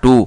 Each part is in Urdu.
2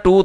2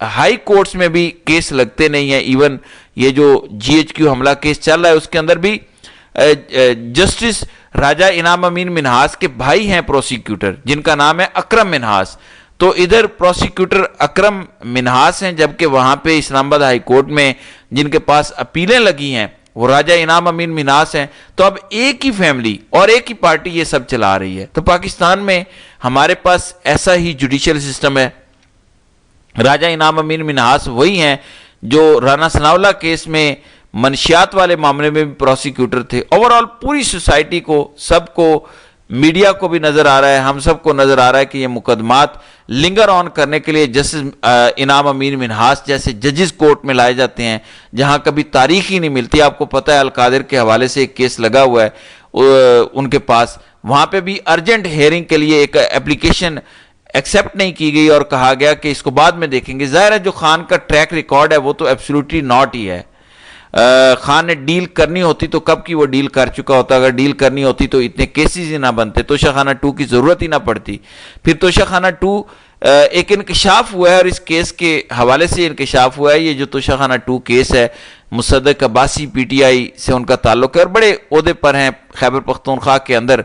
ہائی کورٹس میں بھی کیس لگتے نہیں ہیں. ایون یہ جو GHQ حملہ کیس چل رہا ہے اس کے اندر بھی جسٹس راجہ انعام امین منہاس کے بھائی ہیں پروسیکیوٹر جن کا نام ہے اکرم منہاس. تو ادھر پروسیکیوٹر اکرم منہاس ہیں, جبکہ وہاں پہ اسلام آباد ہائی کورٹ میں جن کے پاس اپیلیں لگی ہیں وہ راجہ انعام امین منہاس ہیں. تو اب ایک ہی فیملی اور ایک ہی پارٹی یہ سب چلا رہی ہے. تو پاکستان میں ہمارے پاس ایسا ہی جوڈیشل سسٹم ہے. راجہ انعام امین منہاس وہی ہیں جو رانا ثناء اللہ کیس میں منشیات والے معاملے میں بھی پروسیکیوٹر تھے. اوورآل پوری سوسائٹی کو, سب کو, میڈیا کو بھی نظر آ رہا ہے, ہم سب کو نظر آ رہا ہے کہ یہ مقدمات لنگر آن کرنے کے لیے جسٹس انعام امین منہاس جیسے ججز کورٹ میں لائے جاتے ہیں جہاں کبھی تاریخ ہی نہیں ملتی. آپ کو پتہ ہے القادر کے حوالے سے ایک کیس لگا ہوا ہے ان کے پاس, وہاں پہ بھی ارجنٹ ہیئرنگ کے لیے ایک اپلیکیشن ایکسیپٹ نہیں کی گئی اور کہا گیا کہ اس کو بعد میں دیکھیں گے. ظاہر ہے جو خان کا ٹریک ریکارڈ ہے وہ تو ایبسولوٹلی ناٹ ہی ہے. خان نے ڈیل کرنی ہوتی تو کب کی وہ ڈیل کر چکا ہوتا. اگر ڈیل کرنی ہوتی تو اتنے کیسز ہی نہ بنتے, توشہ خانہ 2 کی ضرورت ہی نہ پڑتی. پھر توشہ خانہ 2 ایک انکشاف ہوا ہے اور اس کیس کے حوالے سے انکشاف ہوا ہے. یہ جو توشہ خانہ 2 کیس ہے مصدق عباسی PTI سے ان کا تعلق ہے اور بڑے عہدے پر ہیں خیبر پختونخوا کے اندر.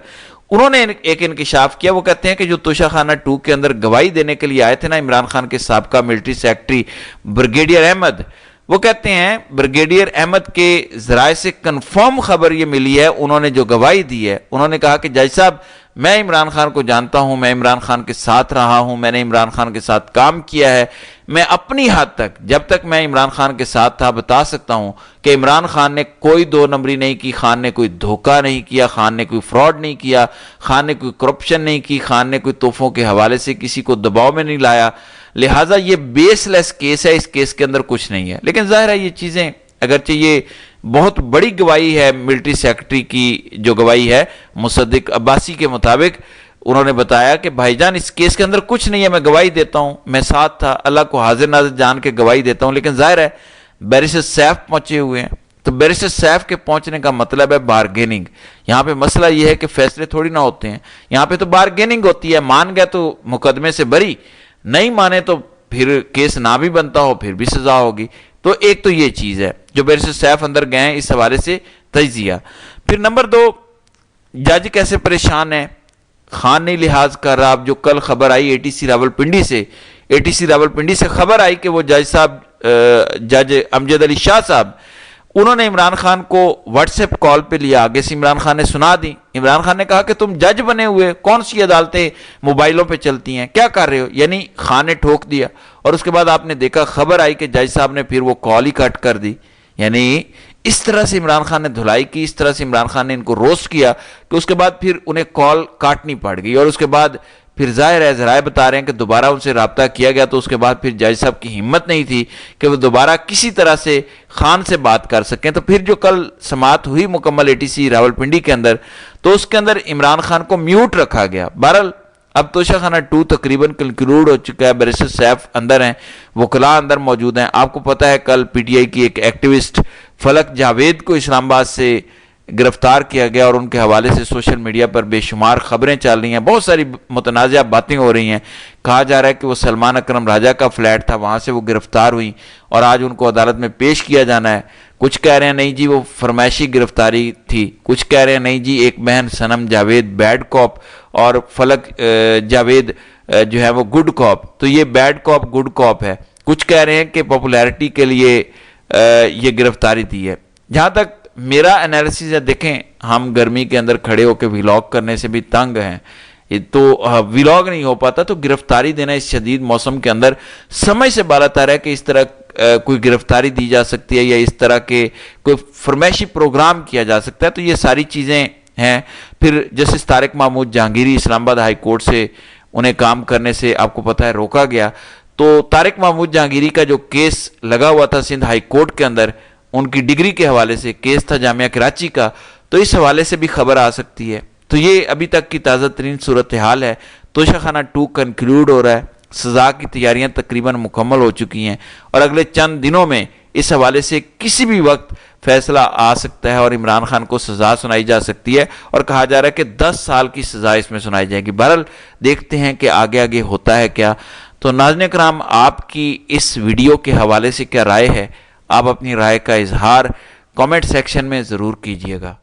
انہوں نے ایک انکشاف کیا. وہ کہتے ہیں کہ جو توشہ خانہ 2 کے اندر گواہی دینے کے لیے آئے تھے نا عمران خان کے سابقہ ملٹری سیکرٹری بریگیڈیئر احمد, وہ کہتے ہیں بریگیڈیئر احمد کے ذرائع سے کنفرم خبر یہ ملی ہے, انہوں نے جو گواہی دی ہے انہوں نے کہا کہ جج صاحب میں عمران خان کو جانتا ہوں, میں عمران خان کے ساتھ رہا ہوں, میں نے عمران خان کے ساتھ کام کیا ہے, میں اپنی حد تک جب تک میں عمران خان کے ساتھ تھا بتا سکتا ہوں کہ عمران خان نے کوئی 2 نمبری نہیں کی, خان نے کوئی دھوکہ نہیں کیا, خان نے کوئی فراڈ نہیں کیا, خان نے کوئی کرپشن نہیں کی, خان نے کوئی تحفوں کے حوالے سے کسی کو دباؤ میں نہیں لایا. لہٰذا یہ بیس لیس کیس ہے, اس کیس کے اندر کچھ نہیں ہے. لیکن ظاہر ہے یہ چیزیں اگرچہ یہ بہت بڑی گواہی ہے ملٹری سیکرٹری کی جو گواہی ہے مصدق عباسی کے مطابق, انہوں نے بتایا کہ بھائی جان اس کیس کے اندر کچھ نہیں ہے, میں گواہی دیتا ہوں, میں ساتھ تھا, اللہ کو حاضر ناظر جان کے گواہی دیتا ہوں. لیکن ظاہر ہے بیرسٹر سیف پہنچے ہوئے ہیں, تو بیرسٹر سیف کے پہنچنے کا مطلب ہے بارگیننگ. یہاں پہ مسئلہ یہ ہے کہ فیصلے تھوڑی نہ ہوتے ہیں, یہاں پہ تو بارگیننگ ہوتی ہے. مان گیا تو مقدمے سے بری, نہیں مانے تو پھر کیس نہ بھی بنتا ہو پھر بھی سزا ہوگی. تو ایک تو یہ چیز ہے جو بیرسٹر سیف اندر گئے ہیں اس حوالے سے تجزیہ. پھر نمبر 2, جج کیسے پریشان ہے, خان نہیں لحاظ کر رہا. اب جو کل خبر آئی ATC راولپنڈی سے خبر آئی کہ وہ جج صاحب جج امجد علی شاہ صاحب انہوں نے عمران خان کو واٹس ایپ کال پہ لیا, آگے سے عمران خان نے سنا دی. عمران خان نے کہا کہ تم جج بنے ہوئے, کون سی عدالتیں موبائلوں پہ چلتی ہیں, کیا کر رہے ہو. یعنی خان نے ٹھوک دیا اور اس کے بعد آپ نے دیکھا خبر آئی کہ جج صاحب نے پھر وہ کال ہی کٹ کر دی. یعنی اس طرح سے عمران خان نے دھلائی کی, اس طرح سے عمران خان نے ان کو روسٹ کیا کہ اس کے بعد پھر انہیں کال کاٹنی پڑ گئی. اور اس کے بعد پھر ظاہر ہے ذرائع بتا رہے ہیں کہ دوبارہ ان سے رابطہ کیا گیا تو اس کے بعد پھر جج صاحب کی ہمت نہیں تھی کہ وہ دوبارہ کسی طرح سے خان سے بات کر سکیں. تو پھر جو کل سماعت ہوئی مکمل ATC راولپنڈی کے اندر, تو اس کے اندر عمران خان کو میوٹ رکھا گیا. بہرحال اب توشہ خانہ 2 تقریباً کنکلوڈ ہو چکا ہے, بیرسٹر سیف اندر ہیں, وکلاء اندر موجود ہیں. آپ کو پتہ ہے کل PTI کی ایک ایکٹیوسٹ فلک جاوید کو اسلام آباد سے گرفتار کیا گیا اور ان کے حوالے سے سوشل میڈیا پر بے شمار خبریں چل رہی ہیں, بہت ساری متنازعہ باتیں ہو رہی ہیں. کہا جا رہا ہے کہ وہ سلمان اکرم راجہ کا فلیٹ تھا, وہاں سے وہ گرفتار ہوئی اور آج ان کو عدالت میں پیش کیا جانا ہے. کچھ کہہ رہے ہیں نہیں جی وہ فرمائشی گرفتاری تھی, کچھ کہہ رہے ہیں نہیں جی ایک بہن سنم جاوید بیڈ کاپ اور فلک جاوید جو ہے وہ گڈ کاپ. تو یہ بیڈ کاپ گڈ کاپ ہے. کچھ کہہ رہے ہیں کہ پاپولیرٹی کے لیے یہ گرفتاری دی ہے. جہاں تک میرا انالیسس ہے, دیکھیں ہم گرمی کے اندر کھڑے ہو کے ویلاگ کرنے سے بھی تنگ ہیں, تو ویلاگ نہیں ہو پاتا, تو گرفتاری دینا اس شدید موسم کے اندر سمجھ سے بالاتر ہے کہ اس طرح کوئی گرفتاری دی جا سکتی ہے یا اس طرح کے کوئی فرمائشی پروگرام کیا جا سکتا ہے. تو یہ ساری چیزیں ہیں. پھر جسٹس طارق محمود جہانگیری اسلام آباد ہائی کورٹ سے انہیں کام کرنے سے آپ کو پتہ ہے روکا گیا. تو طارق محمود جہانگیری کا جو کیس لگا ہوا تھا سندھ ہائی کورٹ کے اندر, ان کی ڈگری کے حوالے سے کیس تھا جامعہ کراچی کا, تو اس حوالے سے بھی خبر آ سکتی ہے. تو یہ ابھی تک کی تازہ ترین صورتحال ہے. توشہ خانہ 2 کنکلوڈ ہو رہا ہے, سزا کی تیاریاں تقریباً مکمل ہو چکی ہیں اور اگلے چند دنوں میں اس حوالے سے کسی بھی وقت فیصلہ آ سکتا ہے اور عمران خان کو سزا سنائی جا سکتی ہے, اور کہا جا رہا ہے کہ 10 سال کی سزا اس میں سنائی جائے گی. بہرحال دیکھتے ہیں کہ آگے آگے ہوتا ہے کیا. تو ناظرین کرام، آپ کی اس ویڈیو کے حوالے سے کیا رائے ہے؟ آپ اپنی رائے کا اظہار کامنٹ سیکشن میں ضرور کیجیے گا۔